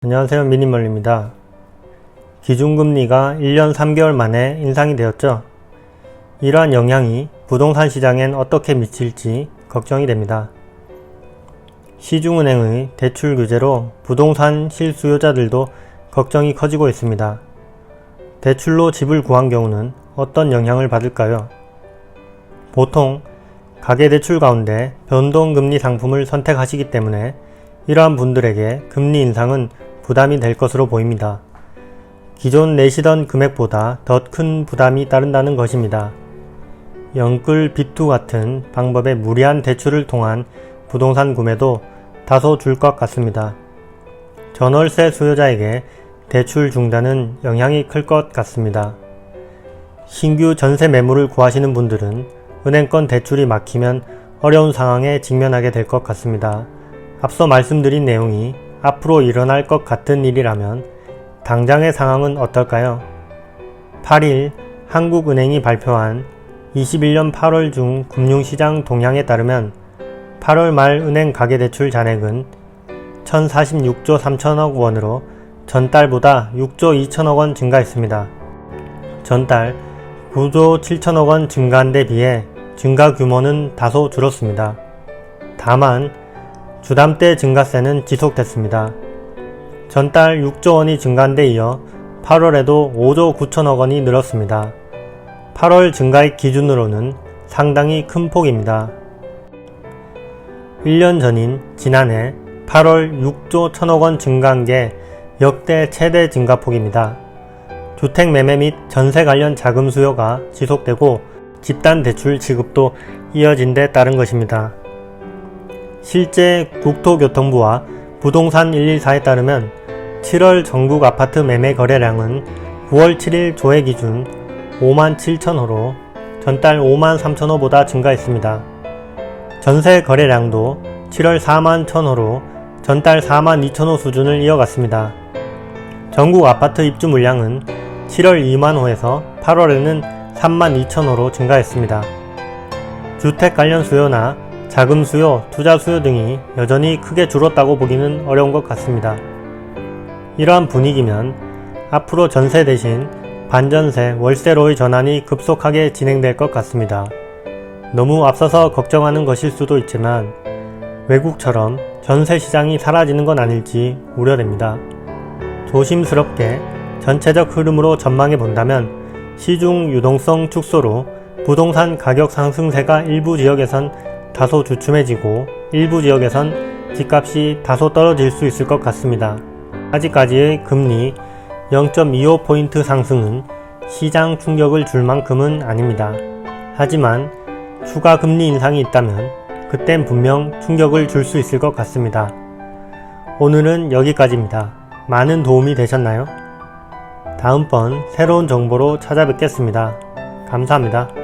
안녕하세요, 미니멀입니다. 기준금리가 1년 3개월 만에 인상이 되었죠. 이러한 영향이 부동산 시장엔 어떻게 미칠지 걱정이 됩니다. 시중은행의 대출 규제로 부동산 실수요자들도 걱정이 커지고 있습니다. 대출로 집을 구한 경우는 어떤 영향을 받을까요? 보통 가계대출 가운데 변동금리 상품을 선택하시기 때문에 이러한 분들에게 금리 인상은 부담이 될 것으로 보입니다. 기존 내시던 금액보다 더 큰 부담이 따른다는 것입니다. 영끌 B2 같은 방법의 무리한 대출을 통한 부동산 구매도 다소 줄 것 같습니다. 전월세 수요자에게 대출 중단은 영향이 클 것 같습니다. 신규 전세 매물을 구하시는 분들은 은행권 대출이 막히면 어려운 상황에 직면하게 될 것 같습니다. 앞서 말씀드린 내용이 앞으로 일어날 것 같은 일이라면 당장의 상황은 어떨까요? 8일 한국은행이 발표한 21년 8월 중 금융시장 동향에 따르면 8월 말 은행 가계대출 잔액은 1046조 3천억 원으로 전달보다 6조 2천억 원 증가했습니다. 전달 9조 7천억 원 증가한 데 비해 증가 규모는 다소 줄었습니다. 다만 주담대 증가세는 지속됐습니다. 전달 6조 원이 증가한 데 이어 8월에도 5조 9천억 원이 늘었습니다. 8월 증가액 기준으로는 상당히 큰 폭입니다. 1년 전인 지난해 8월 6조 1천억 원 증가한 게 역대 최대 증가폭입니다. 주택 매매 및 전세 관련 자금 수요가 지속되고 집단 대출 지급도 이어진 데 따른 것입니다. 실제 국토교통부와 부동산 114에 따르면 7월 전국 아파트 매매 거래량은 9월 7일 조회 기준 5만 7천호로 전달 5만 3천호보다 증가했습니다. 전세 거래량도 7월 4만 1천호로 전달 4만 2천호 수준을 이어갔습니다. 전국 아파트 입주 물량은 7월 2만 호에서 8월에는 3만 2천호로 증가했습니다. 주택 관련 수요나 자금 수요, 투자 수요 등이 여전히 크게 줄었다고 보기는 어려운 것 같습니다. 이러한 분위기면 앞으로 전세 대신 반전세, 월세로의 전환이 급속하게 진행될 것 같습니다. 너무 앞서서 걱정하는 것일 수도 있지만 외국처럼 전세 시장이 사라지는 건 아닐지 우려됩니다. 조심스럽게 전체적 흐름으로 전망해 본다면 시중 유동성 축소로 부동산 가격 상승세가 일부 지역에선 다소 주춤해지고 일부 지역에선 집값이 다소 떨어질 수 있을 것 같습니다. 아직까지의 금리 0.25포인트 상승은 시장 충격을 줄 만큼은 아닙니다. 하지만 추가 금리 인상이 있다면 그땐 분명 충격을 줄 수 있을 것 같습니다. 오늘은 여기까지입니다. 많은 도움이 되셨나요? 다음번 새로운 정보로 찾아뵙겠습니다. 감사합니다.